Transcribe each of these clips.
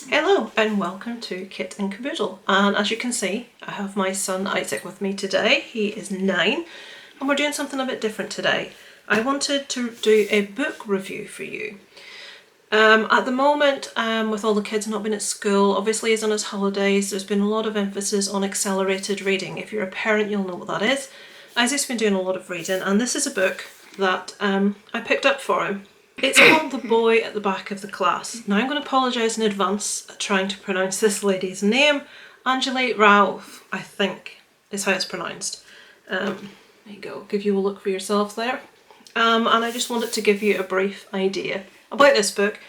Hello and welcome to Kit and Caboodle, and as you can see I have my son Isaac with me today. He is 9 and we're doing something a bit different today. I wanted to do a book review for you. At the moment, with all the kids not being at school, obviously he's on his holidays, there's been a lot of emphasis on accelerated reading. If you're a parent you'll know what that is. Isaac's been doing a lot of reading and this is a book that I picked up for him. It's called The Boy at the Back of the Class. Now I'm going to apologise in advance at trying to pronounce this lady's name. Onjali Raúf, I think, is how it's pronounced. There you go, give you a look for yourself there. And I just wanted to give you a brief idea about this book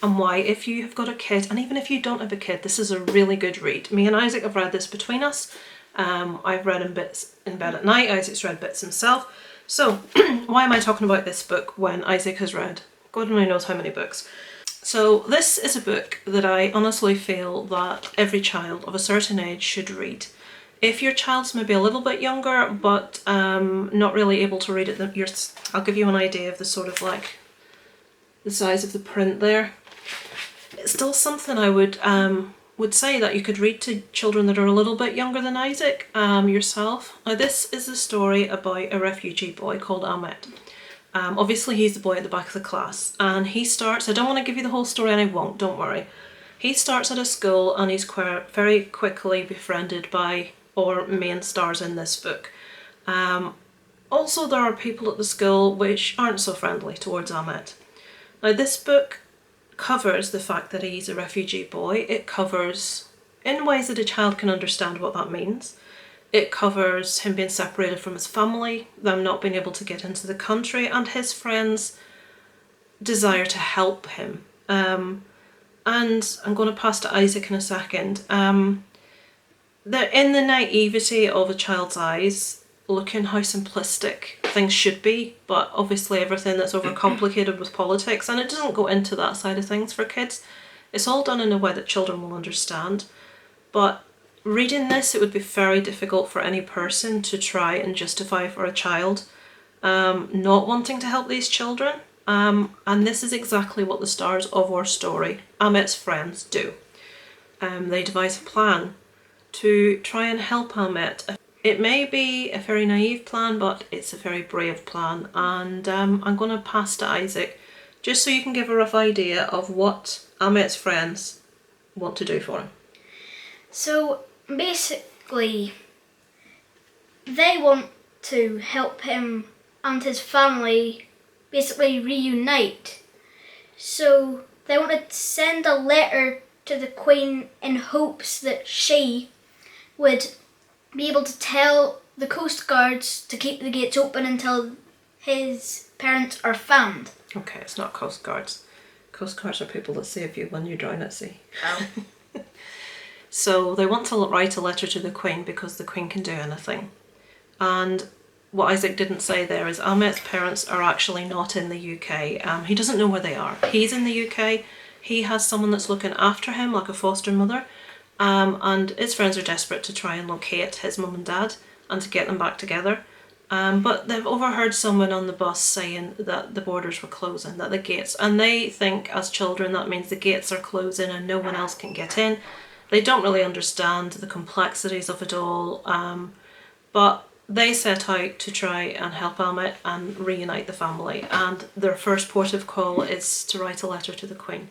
and why, if you have got a kid, and even if you don't have a kid, this is a really good read. Me and Isaac have read this between us. I've read in bits in bed at night, Isaac's read bits himself. So why am I talking about this book when Isaac has read God only knows how many books. So this is a book that I honestly feel that every child of a certain age should read. If your child's maybe a little bit younger but not really able to read it, I'll give you an idea of the sort of like the size of the print there. It's still something I would say that you could read to children that are a little bit younger than Isaac yourself. Now this is a story about a refugee boy called Ahmet. Obviously he's the boy at the back of the class and he starts, I don't want to give you the whole story and I won't, don't worry. He starts at a school and he's very quickly befriended by our main stars in this book. Also there are people at the school which aren't so friendly towards Ahmet. Now this book covers the fact that he's a refugee boy. It covers in ways that a child can understand what that means. It covers him being separated from his family, them not being able to get into the country, and his friends' desire to help him. And I'm going to pass to Isaac in a second. In the naivety of a child's eyes, looking how simplistic things should be, but obviously everything that's overcomplicated with politics, and it doesn't go into that side of things for kids. It's all done in a way that children will understand. But reading this, it would be very difficult for any person to try and justify for a child not wanting to help these children. And this is exactly what the stars of our story, Ahmet's friends, do. They devise a plan to try and help Ahmet. It may be a very naive plan, but it's a very brave plan. And I'm going to pass to Isaac, just so you can give a rough idea of what Ahmet's friends want to do for him. So basically, they want to help him and his family basically reunite. So they want to send a letter to the Queen in hopes that she would be able to tell the coast guards to keep the gates open until his parents are found. Okay, it's not coast guards. Coast guards are people that save you when you drown at sea. Oh. So they want to write a letter to the Queen because the Queen can do anything. And what Isaac didn't say there is Ahmet's parents are actually not in the UK. He doesn't know where they are. He's in the UK. He has someone that's looking after him, like a foster mother. And his friends are desperate to try and locate his mum and dad and to get them back together. But they've overheard someone on the bus saying that the borders were closing, that the gates, and they think as children that means the gates are closing and no one else can get in. They don't really understand the complexities of it all, but they set out to try and help Ahmet and reunite the family, and their first port of call is to write a letter to the Queen.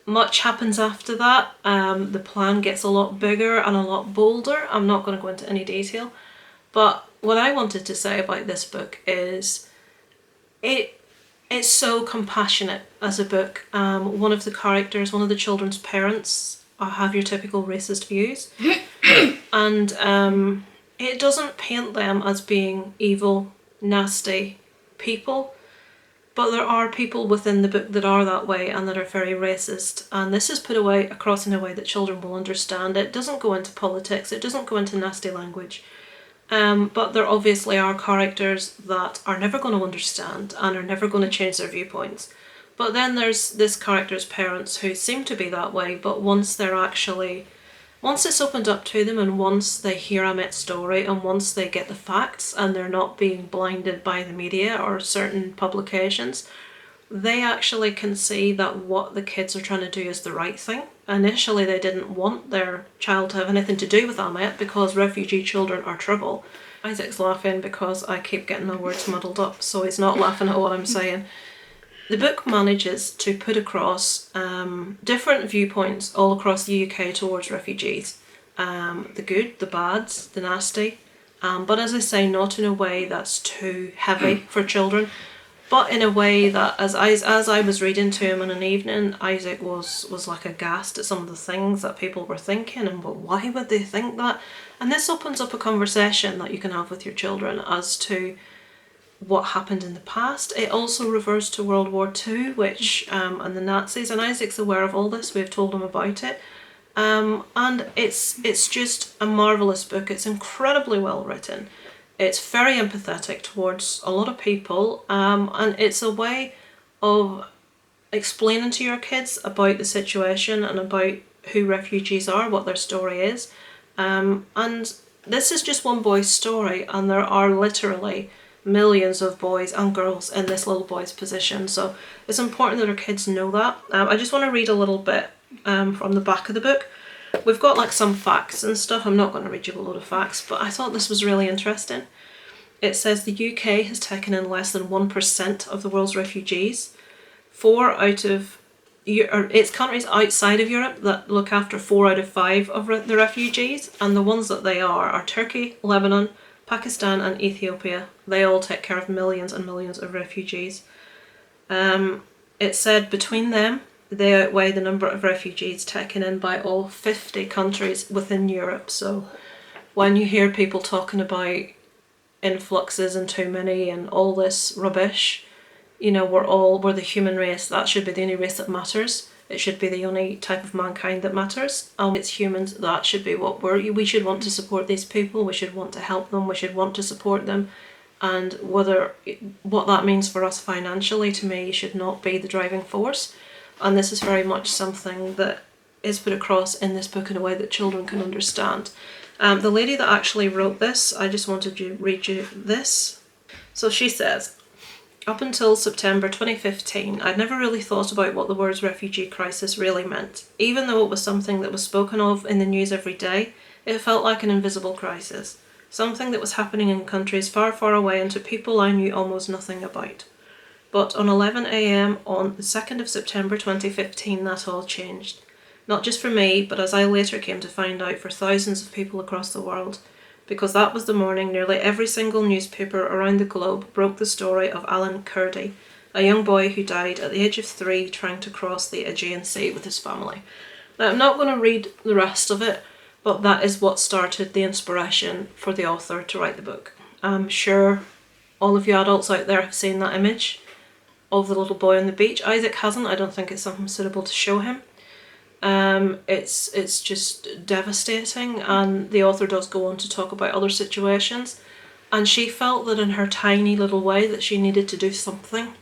Much happens after that. The plan gets a lot bigger and a lot bolder. I'm not going to go into any detail, but what I wanted to say about this book is it's so compassionate as a book. One of the characters, one of the children's parents, have your typical racist views, and it doesn't paint them as being evil, nasty people, but there are people within the book that are that way and that are very racist, and this is put across in a way that children will understand. It doesn't go into politics, it doesn't go into nasty language, but there obviously are characters that are never going to understand and are never going to change their viewpoints. But then there's this character's parents who seem to be that way, but once it's opened up to them and once they hear Ahmet's story and once they get the facts and they're not being blinded by the media or certain publications, they actually can see that what the kids are trying to do is the right thing. initially they didn't want their child to have anything to do with Ahmet because refugee children are trouble. Isaac's laughing because I keep getting my words muddled up, so he's not laughing at what I'm saying. The book manages to put across different viewpoints all across the UK towards refugees. The good, the bad, the nasty. But as I say, not in a way that's too heavy for children, but in a way that as I was reading to him in an evening, Isaac was like aghast at some of the things that people were thinking and but why would they think that? And this opens up a conversation that you can have with your children as to what happened in the past. It also refers to World War II, which and the Nazis, and Isaac's aware of all this. We've told him about it. And it's just a marvellous book. It's incredibly well written. It's very empathetic towards a lot of people, and it's a way of explaining to your kids about the situation and about who refugees are, what their story is. And this is just one boy's story, and there are literally millions of boys and girls in this little boy's position. So it's important that our kids know that. I just want to read a little bit from the back of the book. We've got like some facts and stuff. I'm not going to read you a load of facts, but I thought this was really interesting. It says the UK has taken in less than 1% of the world's refugees. It's countries outside of Europe that look after 4 out of 5 of the refugees, and the ones that they are Turkey, Lebanon, Pakistan and Ethiopia. They all take care of millions and millions of refugees. It said between them, they outweigh the number of refugees taken in by all 50 countries within Europe. So when you hear people talking about influxes and too many and all this rubbish, you know, we're the human race. That should be the only race that matters. It should be the only type of mankind that matters. It's humans. That should be what we should want to support these people. We should want to help them. We should want to support them. And what that means for us financially, to me, should not be the driving force. And this is very much something that is put across in this book in a way that children can understand. The lady that actually wrote this, I just wanted to read you this. So she says, up until September 2015, I'd never really thought about what the words refugee crisis really meant. Even though it was something that was spoken of in the news every day, it felt like an invisible crisis. Something that was happening in countries far, far away and to people I knew almost nothing about. But on 11 a.m. on the 2nd of September 2015, that all changed. Not just for me, but as I later came to find out, for thousands of people across the world. Because that was the morning nearly every single newspaper around the globe broke the story of Alan Curdy, a young boy who died at the age of 3 trying to cross the Aegean Sea with his family. Now, I'm not going to read the rest of it, but that is what started the inspiration for the author to write the book. I'm sure all of you adults out there have seen that image of the little boy on the beach. Isaac hasn't. I don't think it's something suitable to show him. It's just devastating, and the author does go on to talk about other situations, and she felt that in her tiny little way that she needed to do something.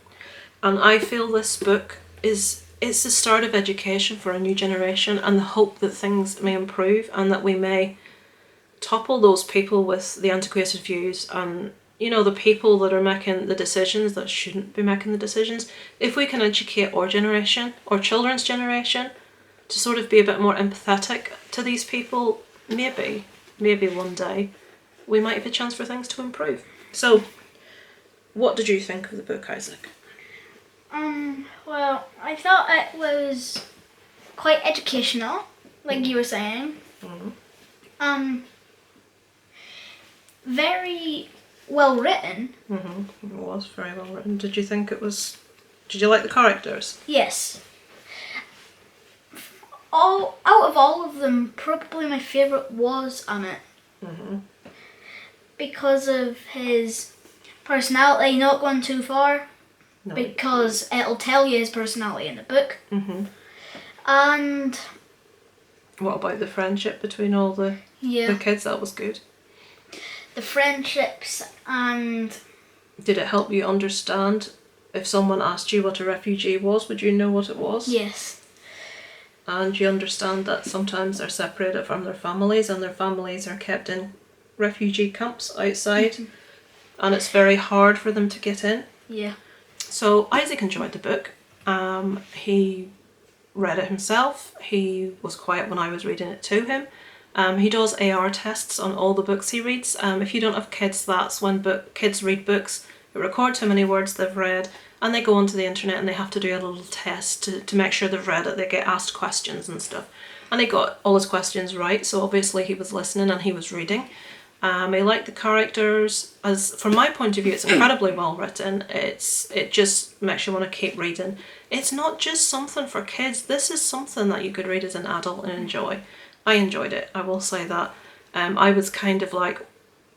And I feel this book it's the start of education for a new generation and the hope that things may improve and that we may topple those people with the antiquated views and, you know, the people that are making the decisions that shouldn't be making the decisions. If we can educate our generation, our children's generation, to sort of be a bit more empathetic to these people, maybe one day we might have a chance for things to improve. So, what did you think of the book, Isaac? Well, I thought it was quite educational, like you were saying. Mm-hmm. Very well written. Mm-hmm. It was very well written. Did you like the characters? Yes. Out of all of them, probably my favourite was Amit. Mm-hmm. Because of his personality, not going too far. No. Because it'll tell you his personality in the book. Mm-hmm. And what about the friendship between all the kids? That was good. The friendships, and did it help you understand if someone asked you what a refugee was? Would you know what it was? Yes. And you understand that sometimes they're separated from their families and their families are kept in refugee camps outside, and it's very hard for them to get in. Yeah. So Isaac enjoyed the book. He read it himself. He was quiet when I was reading it to him. He does AR tests on all the books he reads. If you don't have kids, that's when kids read books, they record how many words they've read, and they go onto the internet and they have to do a little test to make sure they've read it. They get asked questions and stuff. And he got all his questions right, so obviously he was listening and he was reading. I like the characters. As from my point of view, it's incredibly well written. It just makes you want to keep reading. It's not just something for kids. This is something that you could read as an adult and enjoy. I enjoyed it, I will say that. I was kind of like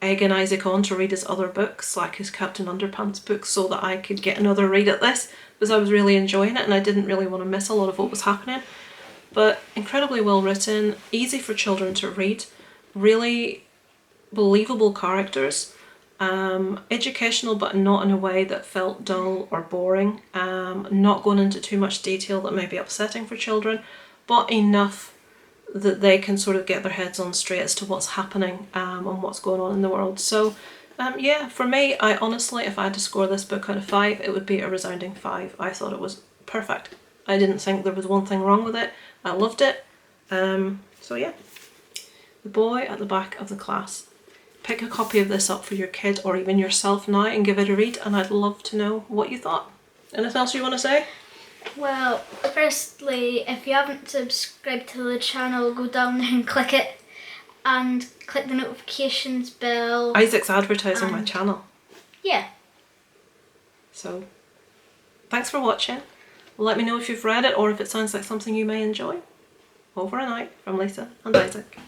egging Isaac on to read his other books, like his Captain Underpants books, so that I could get another read at this, because I was really enjoying it and I didn't really want to miss a lot of what was happening. But incredibly well written, easy for children to read, really believable characters, educational but not in a way that felt dull or boring, not going into too much detail that may be upsetting for children, but enough that they can sort of get their heads on straight as to what's happening and what's going on in the world. So yeah, for me, I honestly, if I had to score this book out of 5, it would be a resounding 5. I thought it was perfect. I didn't think there was one thing wrong with it. I loved it. So yeah, The Boy at the Back of the Class. Pick a copy of this up for your kid or even yourself now and give it a read, and I'd love to know what you thought. Anything else you want to say? Well, firstly, if you haven't subscribed to the channel, go down there and click it. And click the notifications bell. Isaac's advertising my channel. Yeah. So, thanks for watching. Let me know if you've read it or if it sounds like something you may enjoy. Over and out from Lisa and Isaac.